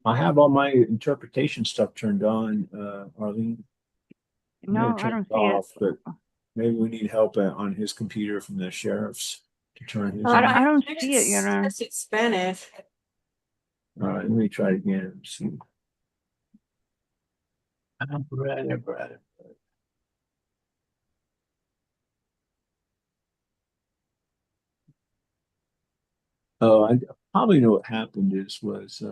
I have all my interpretation stuff turned on, Arlene. I may have No, I turned don't it see it. off, but maybe we need help on his computer from the sheriff's to turn his I, on. I don't see it, Your Honor. It's Spanish. All right, let me try it again. See. Brother. Oh, I probably know what happened was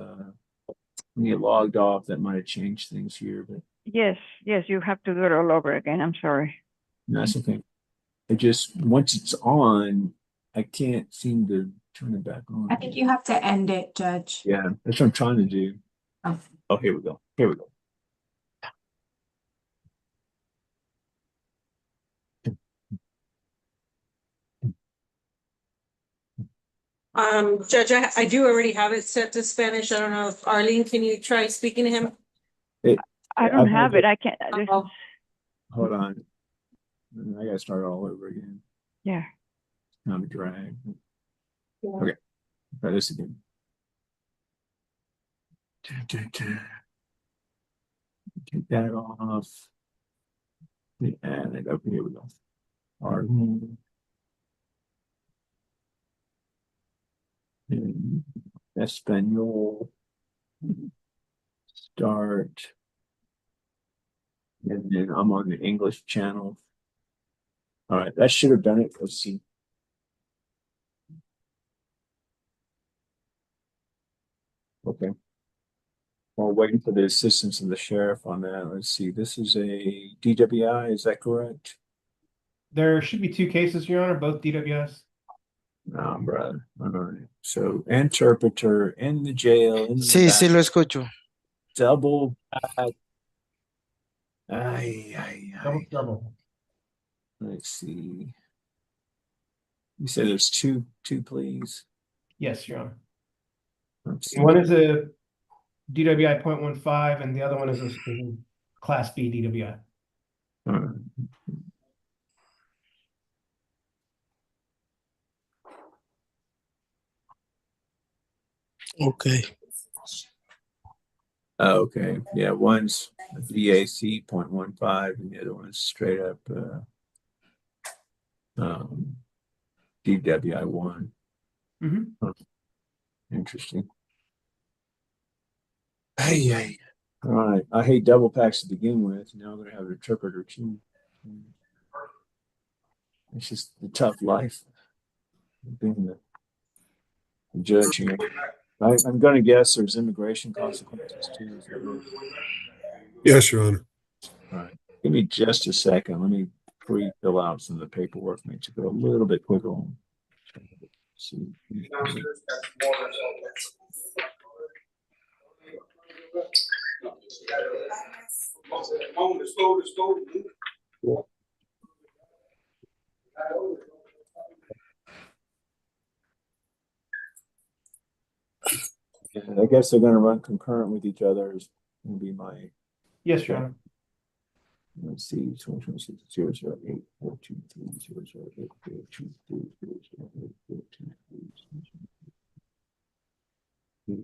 when you logged off, that might have changed things here, but Yes, you have to do it all over again. I'm sorry. that's okay. It just once it's on, I can't seem to turn it back on. I think you have to end it, Judge. Yeah, that's what I'm trying to do. Oh. Oh, here we go. Here we go. Judge, I do already have it set to Spanish. I don't know if Arlene, can you try speaking to him? I don't have it. I can't. Hold on. I gotta start all over again. Yeah. Not a drag. Okay. Try this again. Take that off. And it here we go. Arlene. Espanol. Start. And then I'm on the English channel. All right, that should have done it. Let's see. Okay. While waiting for the assistance of the sheriff on that, let's see. This is a DWI, is that correct? There should be two cases, Your Honor, both DWIs. No, brother. All right. So interpreter in the jail. In the Sí, sí back, lo escucho. double back. Ay. Double trouble. Let's see. You said there's two, please. Yes, Your Honor. Let's see. One is a DWI .15 and the other one is a Class B DWI. All right. Okay. Okay. Yeah, one's VAC .15 and the other one's straight up DWI 1. Mm-hmm. Interesting. Hey. All right. I hate double packs to begin with. Now I'm going to have an interpreter too. It's just the tough life of being the judge here. I'm going to guess there's immigration consequences too. Yes, Your Honor. All right. Give me just a second. Let me pre-fill out some of the paperwork. Makes it go a little bit quicker. See. And I guess they're going to run concurrent with each other. Is going to be my. Yes, Your Honor. Let's see, 2026 008 423 008 423 008 423.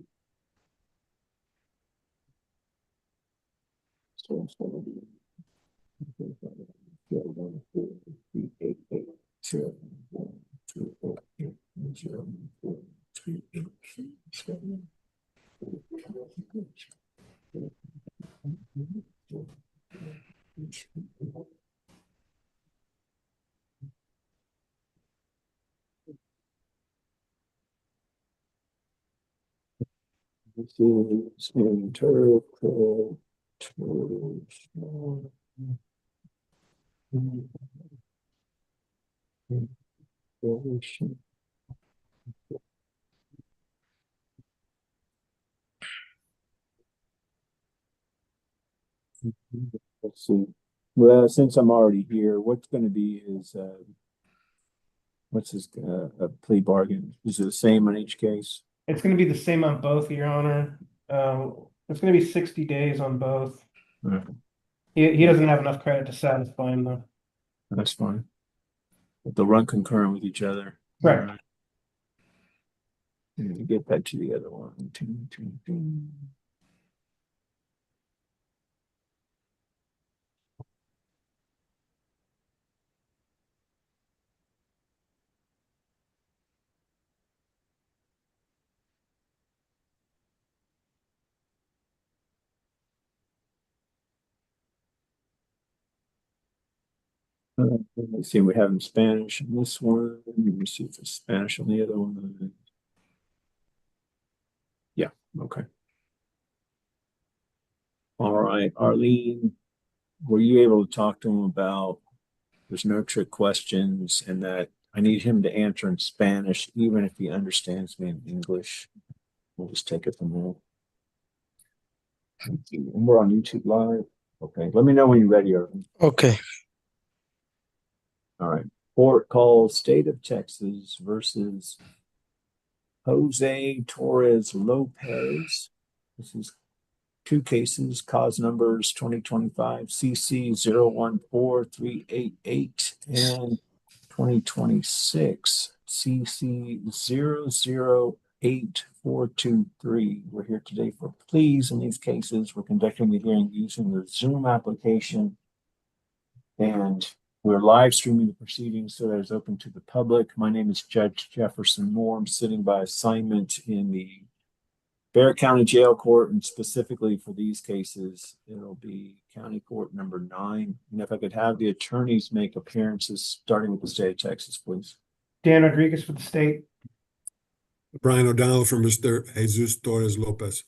So it's going to be 0. This is interpret. Let's see. Well, since I'm already here, what's going to be is what's his plea bargain? Is it the same on each case? It's going to be the same on both, Your Honor. It's going to be 60 days on both. Right. He doesn't have enough credit to satisfy him, though. That's fine. But they'll run concurrent with each other. Right. And get back to the other one. Let's see, we have in Spanish in this one. Let me see if it's Spanish on the other one. Yeah, okay. All right, Arlene, were you able to talk to him about there's no trick questions and that I need him to answer in Spanish, even if he understands me in English? We'll just take it from there. And we're on YouTube Live. Okay, let me know when you're ready, Arlene. Okay. All right. Court calls State of Texas versus Jose Torres Lopez. This is two cases, cause numbers 2025 CC 014388 and 2026 CC 008423. We're here today for pleas in these cases. We're conducting the hearing using the Zoom application, and we're live streaming the proceedings so that it's open to the public. My name is Judge Jefferson Moore. I'm sitting by assignment in the Bexar County Jail Court, and specifically for these cases, it'll be County Court number 9. And if I could have the attorneys make appearances, starting with the state of Texas, please. Dan Rodriguez for the state. Brian O'Donnell for Mr. Jesus Torres Lopez.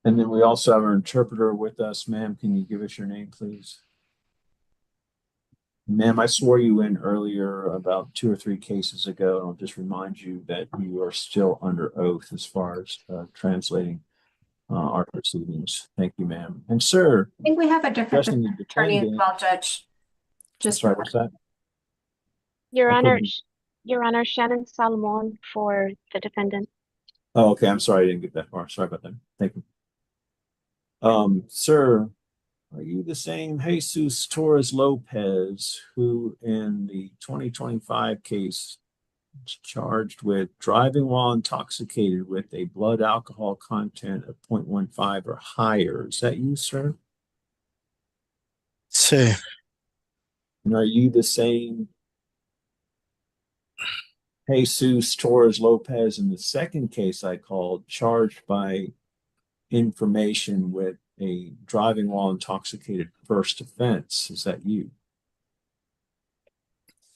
And then we also have our interpreter with us. Ma'am, can you give us your name, please? Ma'am, I swore you in earlier about 2 or 3 cases ago, and I'll just remind you that you are still under oath as far as translating our proceedings. Thank you, ma'am. And sir, I think we have a different addressing the attorney as defendant. well, Judge. Just Sorry, what's that? Your I Honor, couldn't- Your Honor, Shannon Salomon for the defendant. Oh, okay. I'm sorry I didn't get that far. Sorry about that. Thank you. Sir, are you the same Jesus Torres Lopez who in the 2025 case was charged with driving while intoxicated with a blood alcohol content of 0.15 or higher? Is that you, sir? Sí. And are you the same Jesus Torres Lopez in the second case I called, charged by information with a driving while intoxicated first offense? Is that you?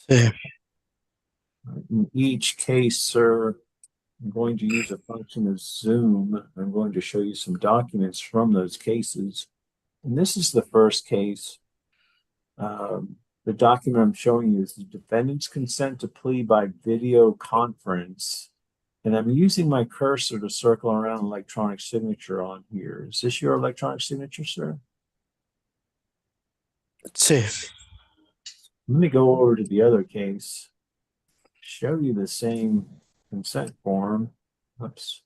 Sí. In each case, sir, I'm going to use a function of Zoom. I'm going to show you some documents from those cases. And this is the first case. The document I'm showing you is the defendant's consent to plea by video conference. And I'm using my cursor to circle around electronic signature on here. Is this your electronic signature, sir? Sí. Let me go over to the other case, show you the same consent form. Oops.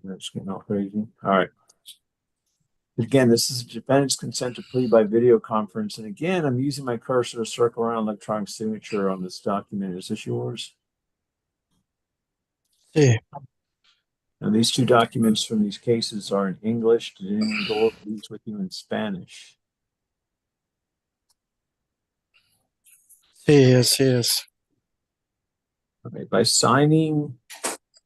That's getting all crazy. All right. Again, this is the defendant's consent to plea by video conference. And again, I'm using my cursor to circle around electronic signature on this document. Is this yours? Sí. And these two documents from these cases are in English. Did anyone go over these with you in Spanish? Sí, así es. Okay, by signing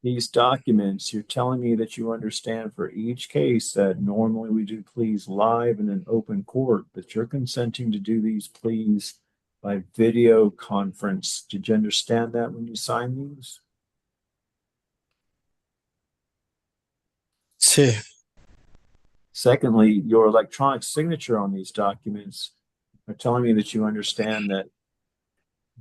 these documents, you're telling me that you understand for each case that normally we do pleas live in an open court, but you're consenting to do these pleas by video conference. Did you understand that when you signed these? Sí. Secondly, your electronic signature on these documents are telling me that you understand that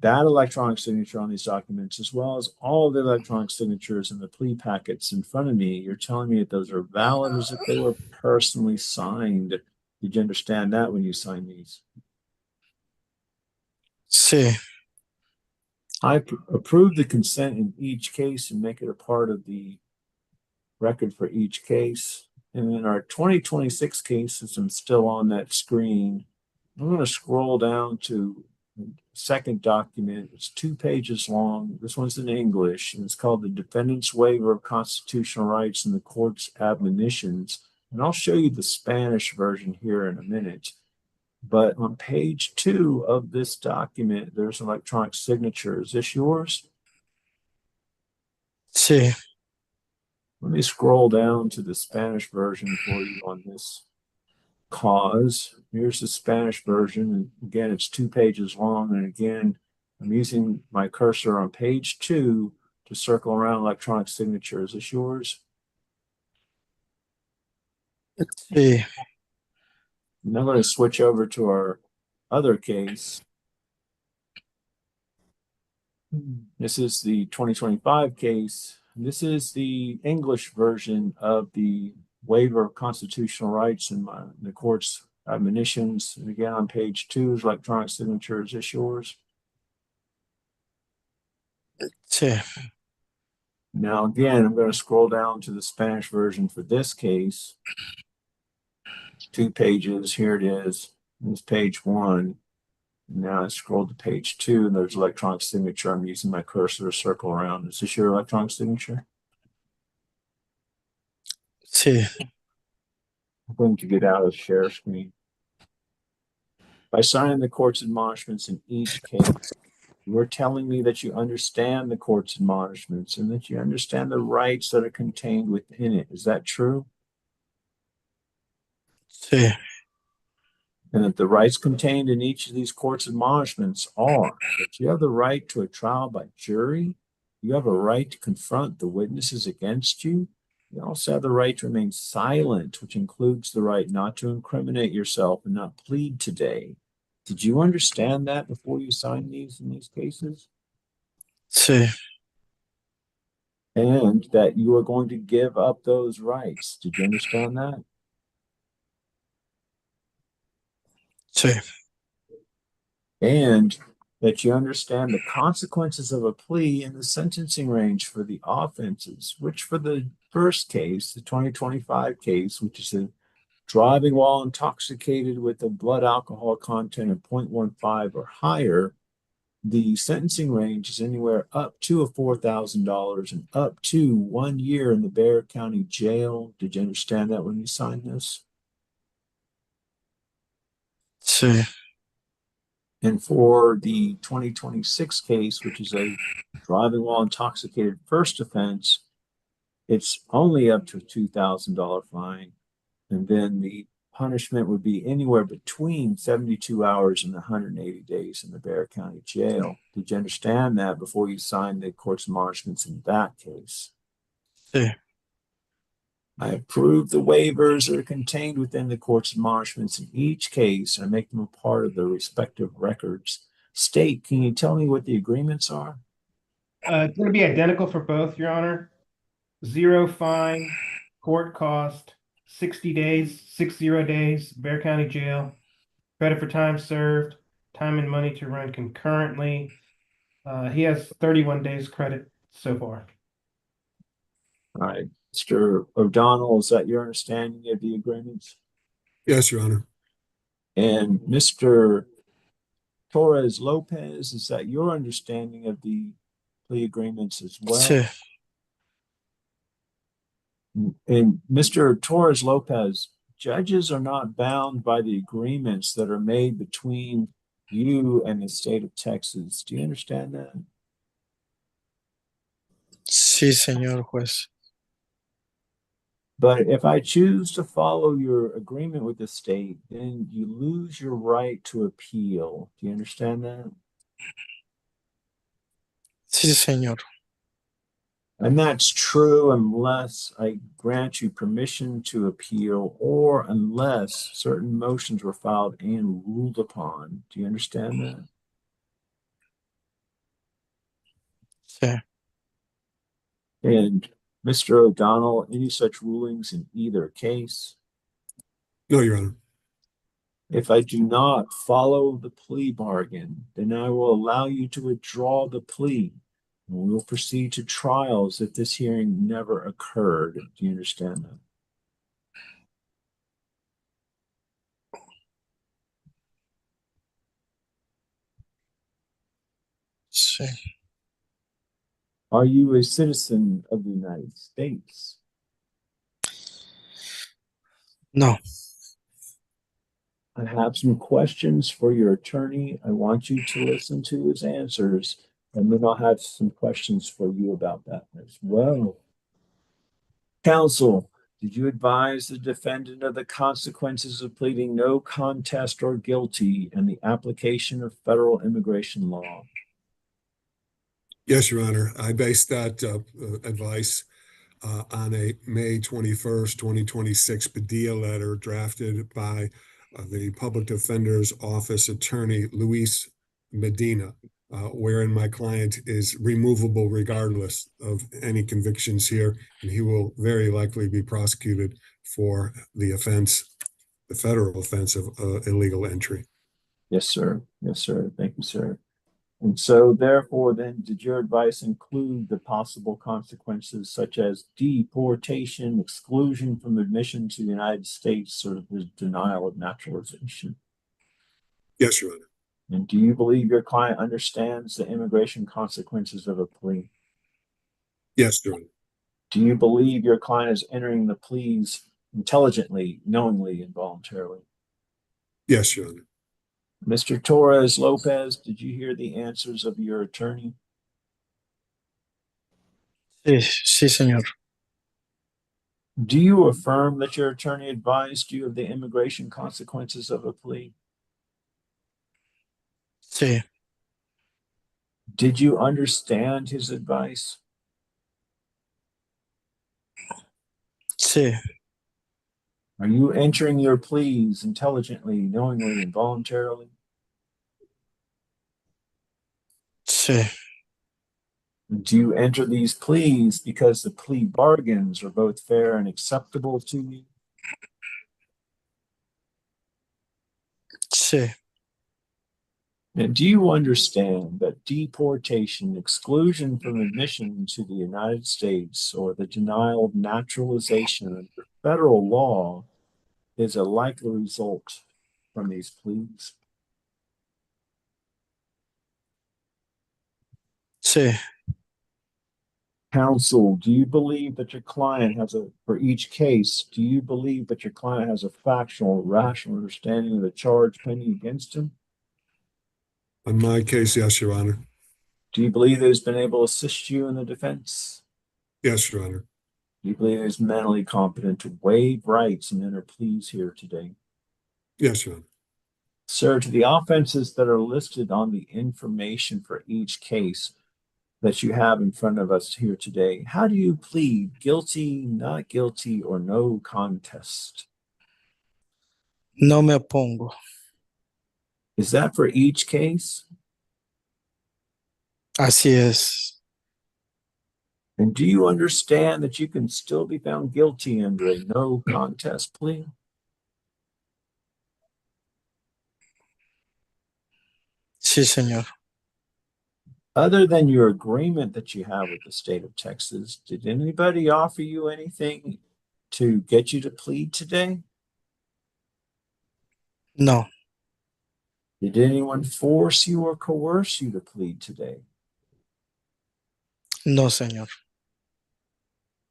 electronic signature on these documents, as well as all of the electronic signatures in the plea packets in front of me, you're telling me that those are valid as if they were personally signed. Did you understand that when you signed these? Sí. I approve the consent in each case and make it a part of the record for each case. And in our 2026 cases, I'm still on that screen. I'm going to scroll down to the second document. It's 2 pages long. This one's in English, and it's called the Defendant's Waiver of Constitutional Rights and the Court's Admonitions. And I'll show you the Spanish version here in a minute. But on page 2 of this document, there's an electronic signature. Is this yours? Sí. Let me scroll down to the Spanish version for you on this cause. Here's the Spanish version. And again, it's 2 pages long. And again, I'm using my cursor on page 2 to circle around electronic signature. Is this yours? Sí. And I'm going to switch over to our other case. This is the 2025 case. This is the English version of the waiver of constitutional rights in the court's admonitions. And again, on page 2 is electronic signature. Is this yours? Sí. Now, again, I'm going to scroll down to the Spanish version for this case. 2 pages. Here it is. This is page 1. Now I scroll to page 2, and there's electronic signature. I'm using my cursor to circle around. Is this your electronic signature? Sí. I'm going to get out of share screen. By signing the court's admonishments in each case, you are telling me that you understand the court's admonishments and that you understand the rights that are contained within it. Is that true? Sí. And that the rights contained in each of these court's admonishments are that you have the right to a trial by jury, you have a right to confront the witnesses against you, you also have the right to remain silent, which includes the right not to incriminate yourself and not plead today. Did you understand that before you signed these in these cases? Sí. And that you are going to give up those rights. Did you understand that? Sí. And that you understand the consequences of a plea and the sentencing range for the offenses, which for the first case, the 2025 case, which is a driving while intoxicated with a blood alcohol content of 0.15 or higher, the sentencing range is anywhere up to $4,000 and up to 1 year in the Bexar County Jail. Did you understand that when you signed this? Sí. And for the 2026 case, which is a driving while intoxicated first offense, it's only up to a $2,000 fine. And then the punishment would be anywhere between 72 hours and 180 days in the Bexar County Jail. Did you understand that before you signed the court's admonishments in that case? Sí. I approve the waivers that are contained within the court's admonishments in each case and make them a part of their respective records. State, can you tell me what the agreements are? It's gonna be identical for both, Your Honor. 0 fine, court cost, 60 days, 60 days, Bexar County Jail. Credit for time served, time and money to run concurrently. He has 31 days credit so far. All right. Mr. O'Donnell, is that your understanding of the agreements? Yes, Your Honor. And Mr. Torres Lopez, is that your understanding of the plea agreements as well? Sí. And Mr. Torres Lopez, judges are not bound by the agreements that are made between you and the state of Texas. Do you understand that? Sí, señor juez. But if I choose to follow your agreement with the state, then you lose your right to appeal. Do you understand that? Sí, señor. And that's true unless I grant you permission to appeal or unless certain motions were filed and ruled upon. Do you understand that? Sí. And Mr. O'Donnell, any such rulings in either case? No, Your Honor. If I do not follow the plea bargain, then I will allow you to withdraw the plea. And we will proceed to trial as if this hearing never occurred. Do you understand that? Sí. Are you a citizen of the United States? No. I have some questions for your attorney. I want you to listen to his answers, and then I'll have some questions for you about that as well. Counsel, Did you advise the defendant of the consequences of pleading no contest or guilty and the application of federal immigration law? Yes, Your Honor. I based that advice on a May 21st, 2026 Padilla letter drafted by the Public Defender's Office Attorney Luis Medina, wherein my client is removable regardless of any convictions here, and he will very likely be prosecuted for the offense, the federal offense of illegal entry. Yes, sir. Yes, sir. Thank you, sir. And so therefore, then, did your advice include the possible consequences such as deportation, exclusion from admission to the United States, or the denial of naturalization? Yes, Your Honor. And do you believe your client understands the immigration consequences of a plea? Yes, Your Honor. Do you believe your client is entering the pleas intelligently, knowingly, and voluntarily? Yes, Your Honor. Mr. Torres Lopez, did you hear the answers of your attorney? Sí, sí, señor. Do you affirm that your attorney advised you of the immigration consequences of a plea? Sí, Did you understand his advice? sí, Are you entering your pleas intelligently, knowingly, and voluntarily? sí, Do you enter these pleas because the plea bargains are both fair and acceptable to you? sí, And do you understand that deportation, exclusion from admission to the United States, or the denial of naturalization under federal law is a likely result from these pleas? sí, Counsel, do you believe that your client has for each case, do you believe that your client has a factual, rational understanding of the charge pending against him? On my case, yes, Your Honor. Do you believe that he's been able to assist you in the defense? Yes, Your Honor. Do you believe he's mentally competent to waive rights and enter pleas here today? Yes, Your Honor. Sir, to the offenses that are listed on the information for each case that you have in front of us here today, how do you plead? Guilty, not guilty, or no contest? no me opongo. Is that for each case? Así es. And do you understand that you can still be found guilty under a no contest plea? Sí, señor. Other than your agreement that you have with the state of Texas, did anybody offer you anything to get you to plead today? No, Did anyone force you or coerce you to plead today? no, señor.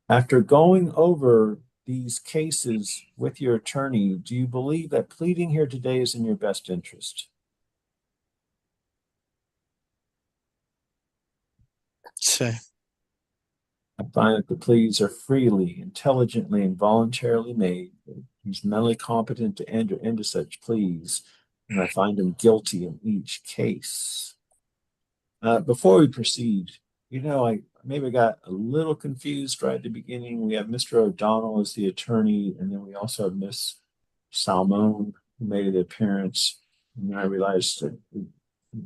After going over these cases with your attorney, do you believe that pleading here today is in your best interest? Sí, I find that the pleas are freely, intelligently, and voluntarily made. He's mentally competent to enter into such pleas, and I find him guilty in each case. Before we proceed, I maybe got a little confused right at the beginning. We have Mr. O'Donnell as the attorney, and then we also have Miss Salmon, who made an appearance. And then I realized that,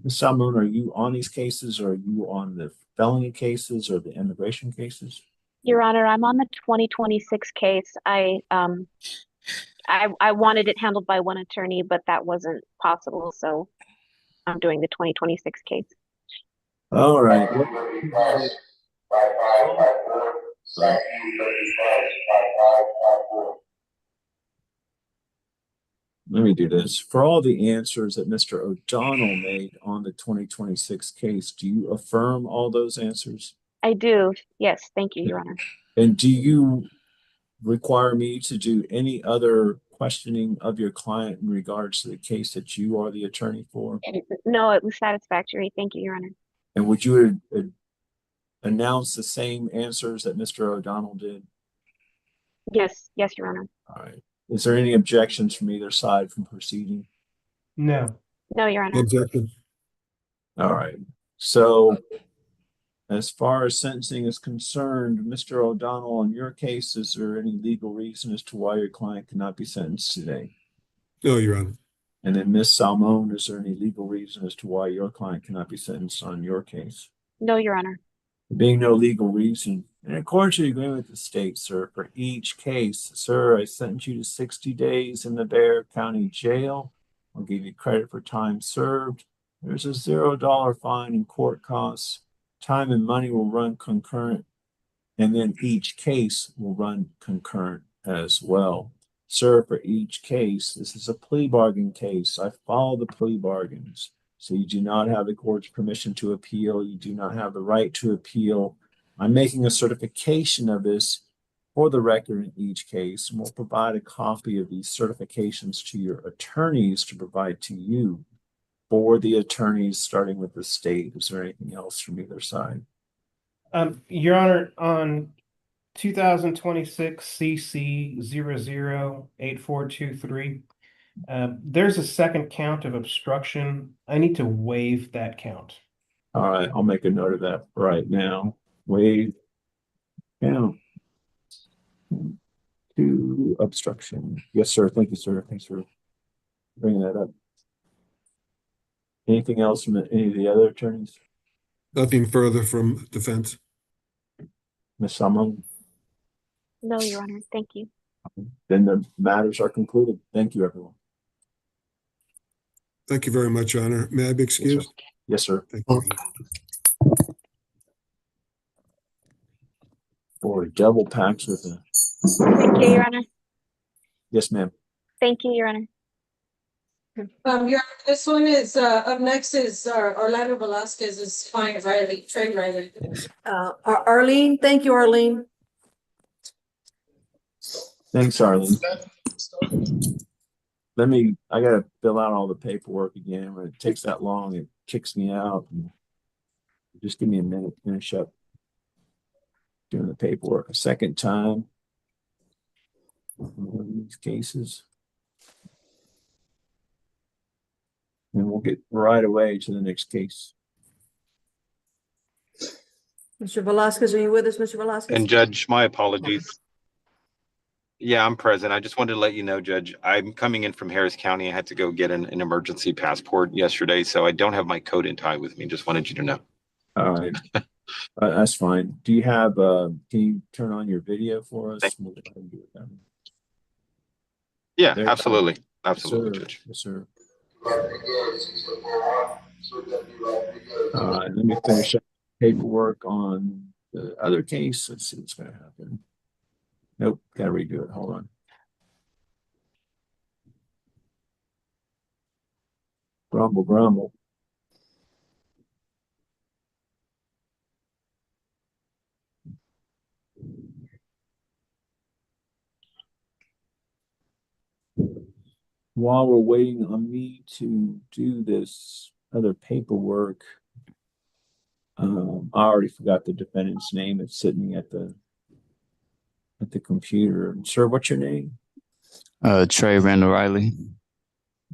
Ms. Salmon, are you on these cases, or are you on the felony cases or the immigration cases? Your Honor, I'm on the 2026 case. I wanted it handled by one attorney, but that wasn't possible, so I'm doing the 2026 case. All right. Let me do this. For all the answers that Mr. O'Donnell made on the 2026 case, do you affirm all those answers? I do. Yes, thank you, Your Honor. And do you require me to do any other questioning of your client in regards to the case that you are the attorney for? No, it was satisfactory. Thank you, Your Honor. And would you announce the same answers that Mr. O'Donnell did? Yes, yes, Your Honor. All right. Is there any objections from either side from proceeding? No. No, Your Honor. Objection. All right. So as far as sentencing is concerned, Mr. O'Donnell, in your case, is there any legal reason as to why your client cannot be sentenced today? No, Your Honor. And then Ms. Salmon, is there any legal reason as to why your client cannot be sentenced on your case? No, Your Honor. There being no legal reason, in accordance with the agreement with the state, sir, for each case, sir, I sentence you to 60 days in the Bexar County Jail. I'll give you credit for time served. There's a $0 fine and court costs. Time and money will run concurrent, and then each case will run concurrent as well. Sir, for each case, this is a plea bargain case. I follow the plea bargains. So you do not have the court's permission to appeal. You do not have the right to appeal. I'm making a certification of this for the record in each case, and we'll provide a copy of these certifications to your attorneys to provide to you. For the attorneys, starting with the state, is there anything else from either side? Your Honor, on 2026 CC 008423, there's a second count of obstruction. I need to waive that count. All right, I'll make a note of that right now. Waive count to obstruction. Yes, sir. Thank you, sir. Thanks for bringing that up. Anything else from any of the other attorneys? Nothing further from defense. Ms. Salmon? No, Your Honor. Thank you. Then the matters are concluded. Thank you, everyone. Thank you very much, Your Honor. May I be excused? Yes, sir. Thank you. For double packs with a, Thank you, Your Honor. yes, ma'am. Thank you, Your Honor. This one is, up next is Orlando Velasquez's client, Riley, Trey Riley. Arlene, thank you, Arlene. Thanks, Arlene. I gotta fill out all the paperwork again. When it takes that long, it kicks me out. Just give me a minute to finish up doing the paperwork a second time. One of these cases. And we'll get right away to the next case. Mr. Velasquez, are you with us, Mr. Velasquez? And Judge, my apologies. Yeah, I'm present. I just wanted to let you know, Judge, I'm coming in from Harris County. I had to go get an emergency passport yesterday, so I don't have my coat and tie with me. Just wanted you to know. All right. That's fine. Do you have, can you turn on your video for us? We'll go ahead and do it then. Yeah, There- absolutely. Yes, Absolutely, sir. Judge. Yes, sir. Let me finish up paperwork on the other case. Let's see what's gonna happen. Nope, gotta redo it. Hold on. Grumble, grumble. While we're waiting on me to do this other paperwork, I already forgot the defendant's name. It's sitting at the computer. Sir, what's your name? Trey Randall Riley.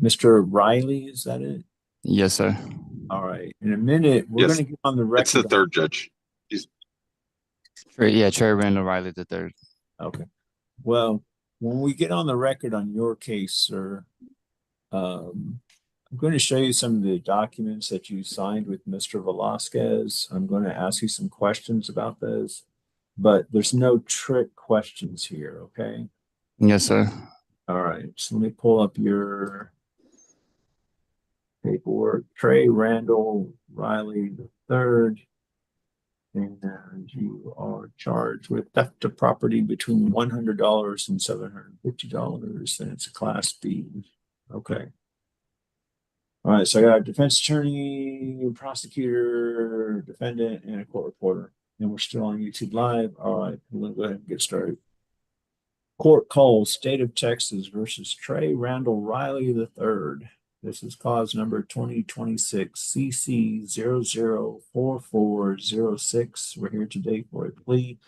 Mr. Riley, is that it? Yes, sir. All right. In a minute, we're Yes. gonna get on the record. It's the third, Judge. Trey Randall Riley the third. Okay. Well, when we get on the record on your case, sir, I'm going to show you some of the documents that you signed with Mr. Velasquez. I'm going to ask you some questions about those, but there's no trick questions here, okay? Yes, sir. All right. So let me pull up your paperwork. Trey Randall Riley the third. And you are charged with theft of property between $100 and $750, and it's a Class B. Okay. All right, so I got a defense attorney, prosecutor, defendant, and a court reporter. And we're still on YouTube Live. All right, I'm gonna go ahead and get started. Court calls State of Texas versus Trey Randall Riley III. This is cause number 2026 CC 004406. We're here today for a plea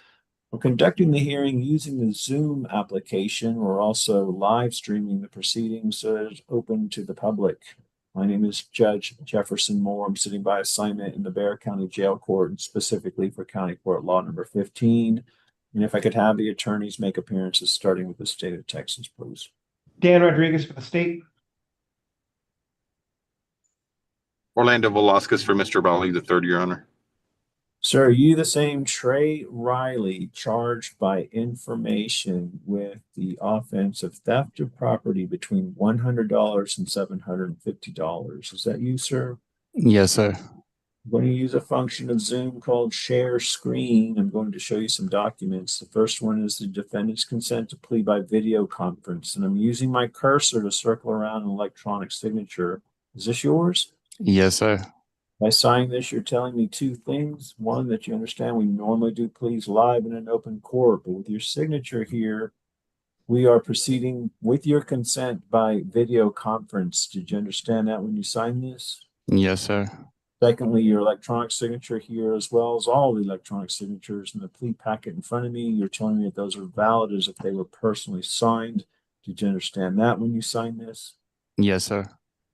We're conducting the hearing using the Zoom application. We're also live streaming the proceedings so that it's open to the public. My name is Judge Jefferson Moore. I'm sitting by assignment in the Bexar County Jail Court, and specifically for County Court Law number 15. And if I could have the attorneys make appearances, starting with the state of Texas, please. Dan Rodriguez for the state. Orlando Velasquez for Mr. Raleigh III, Your Honor. Sir, are you the same Trey Riley charged by information with the offense of theft of property between $100 and $750? Is that you, sir? Yes, sir. I'm going to use a function of Zoom called share screen. I'm going to show you some documents. The first one is the defendant's consent to plea by video conference, and I'm using my cursor to circle around an electronic signature. Is this yours? Yes, sir. By signing this, you're telling me two things. One, that you understand we normally do pleas live in an open court, but with your signature here, we are proceeding with your consent by video conference. Did you understand that when you signed this? Yes, sir. Secondly, your electronic signature here, as well as all the electronic signatures in the plea packet in front of me, you're telling me that those are valid as if they were personally signed. Did you understand that when you signed this? Yes, sir.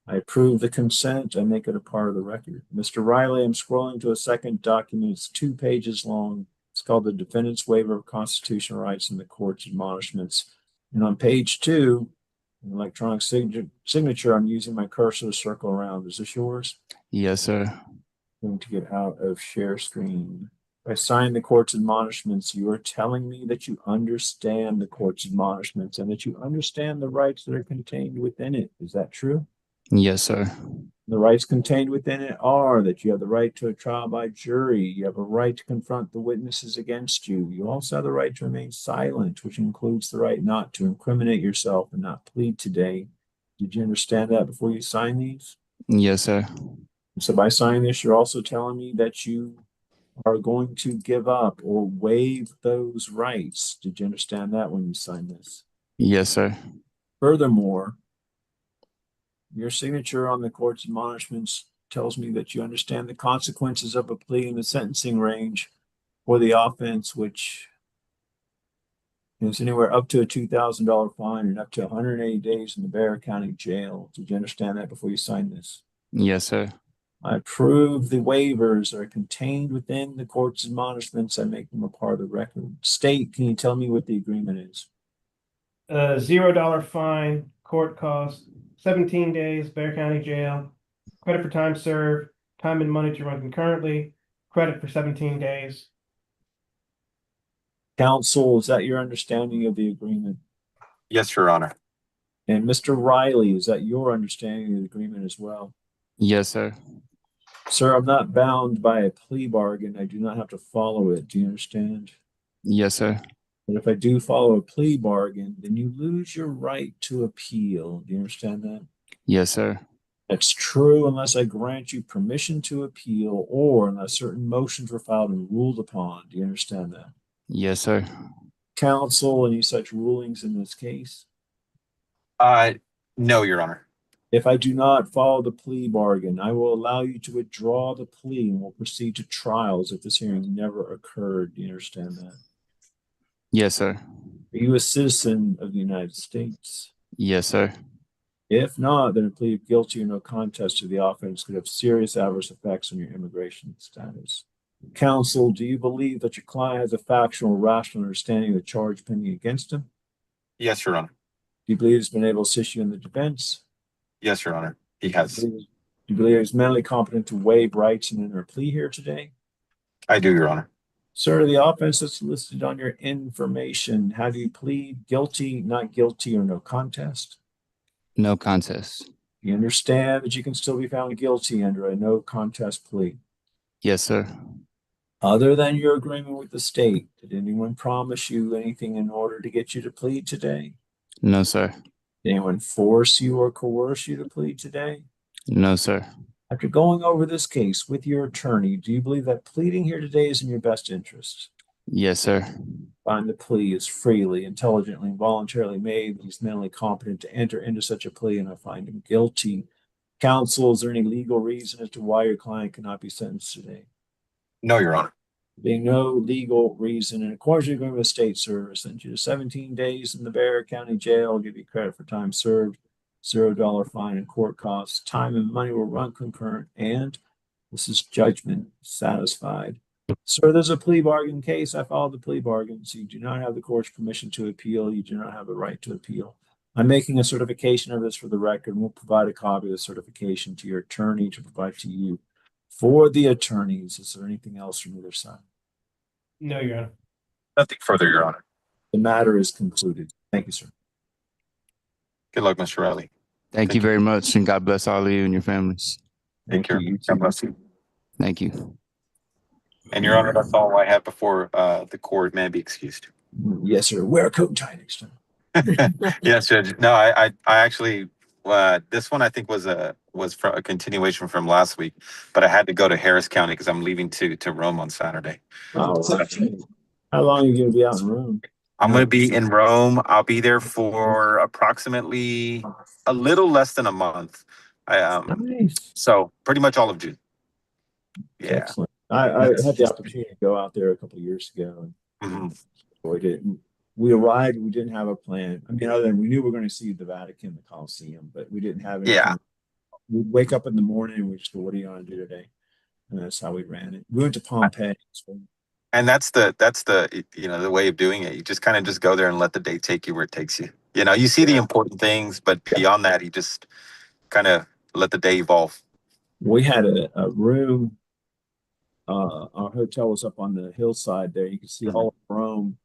I approve the consent. I make it a part of the record. Mr. Riley, I'm scrolling to a second document. It's 2 pages long. It's called the Defendant's Waiver of Constitutional Rights and the Court's Admonishments. And on page 2, an electronic signature, I'm using my cursor to circle around. Is this yours? Yes, sir. I'm going to get out of share screen. By signing the court's admonishments, you are telling me that you understand the court's admonishments and that you understand the rights that are contained within it. Is that true? Yes, sir. The rights contained within it are that you have the right to a trial by jury. You have a right to confront the witnesses against you. You also have the right to remain silent, which includes the right not to incriminate yourself and not plead today. Did you understand that before you sign these? Yes, sir. So by signing this, you're also telling me that you are going to give up or waive those rights. Did you understand that when you signed this? Yes, sir. Furthermore, your signature on the court's admonishments tells me that you understand the consequences of a plea in the sentencing range for the offense, which is anywhere up to a $2,000 fine and up to 180 days in the Bexar County Jail. Did you understand that before you signed this? Yes, sir. I approve the waivers that are contained within the court's admonishments. I make them a part of the record. State, can you tell me what the agreement is? $0 fine, court cost, 17 days, Bexar County Jail, credit for time served, time and money to run concurrently, credit for 17 days. Counsel, is that your understanding of the agreement? Yes, Your Honor. And Mr. Riley, is that your understanding of the agreement as well? Yes, sir. Sir, I'm not bound by a plea bargain. I do not have to follow it. Do you understand? Yes, sir. But if I do follow a plea bargain, then you lose your right to appeal. Do you understand that? Yes, sir. That's true unless I grant you permission to appeal or unless certain motions were filed and ruled upon. Do you understand that? Yes, sir. Counsel, any such rulings in this case? No, Your Honor. If I do not follow the plea bargain, I will allow you to withdraw the plea and will proceed to trials if this hearing never occurred. Do you understand that? Yes, sir. Are you a citizen of the United States? Yes, sir. If not, then a plea of guilty or no contest to the offense could have serious adverse effects on your immigration status. Counsel, do you believe that your client has a factual or rational understanding of the charge pending against him? Yes, Your Honor. Do you believe he's been able to assist you in the defense? Yes, Your Honor. He has. Do you believe he's mentally competent to waive rights and enter a plea here today? I do, Your Honor. Sir, the offense that's listed on your information, how do you plead? Guilty, not guilty, or no contest? No contest. You understand that you can still be found guilty under a no contest plea? Yes, sir. Other than your agreement with the state, did anyone promise you anything in order to get you to plead today? No, sir. Did anyone force you or coerce you to plead today? No, sir. After going over this case with your attorney, do you believe that pleading here today is in your best interest? Yes, sir. Find the plea is freely, intelligently, and voluntarily made. He's mentally competent to enter into such a plea, and I find him guilty. Counsel, is there any legal reason as to why your client cannot be sentenced today? No, Your Honor. Being no legal reason in accordance with the agreement with state service, send you to 17 days in the Bexar County Jail, give you credit for time served, $0 fine and court costs. Time and money will run concurrent, and this is judgment satisfied. Sir, there's a plea bargain case. I followed the plea bargain. So you do not have the court's permission to appeal. You do not have the right to appeal. I'm making a certification of this for the record, and we'll provide a copy of the certification to your attorney to provide to you. For the attorneys, is there anything else from either side? No, Your Honor. Nothing further, Your Honor. The matter is concluded. Thank you, sir. Good luck, Mr. Riley. Thank you very much, and God bless all of you and your families. Thank you. You God too. bless you. Thank you. And Your Honor, that's all I have before the court. May I be excused. Yes, sir. Wear a coat and tie next time. Yes, Judge. No, I actually, this one I think was from a continuation from last week, but I had to go to Harris County because I'm leaving to Rome on Saturday. Oh, how long are you going to be out in Rome? I'm going to be in Rome. I'll be there for approximately a little less than a month. Nice. So pretty much all of June. Yeah. Excellent. I had the opportunity to go out there a couple of years ago and Mhm. enjoyed it. And we arrived, we didn't have a plan. I mean, other than we knew we were going to see the Vatican, the Colosseum, but we didn't have anything. Yeah. We'd wake up in the morning and we just go, what are you going to do today? And that's how we ran it. We went to Pompeii. So And that's the the way of doing it. You just kind of just go there and let the day take you where it takes you. You see the important things, but beyond that, you just kind of let the day evolve. we had a room. Our hotel was up on the hillside there. You could see all of Rome.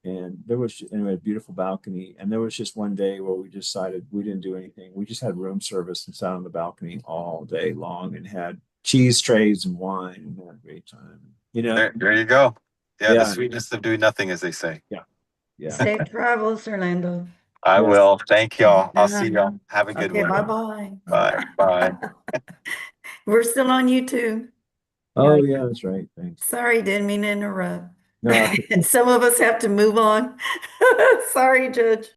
And there was anyway, a beautiful balcony. And there was just one day where we decided we didn't do anything. We just had room service and sat on the balcony all day long and had cheese trays and wine and had a great time. There you go. Yeah, Yeah. the sweetness of doing nothing, as they say. Yeah. Safe travels, Orlando. I Yes. will. Thank y'all. I'll see y'all. Have a good Okay, one. bye-bye. Bye. Bye. We're still on YouTube. Oh yeah, that's right. Thanks. Sorry, didn't mean to interrupt. No, Some of us have to move on. Sorry, Judge.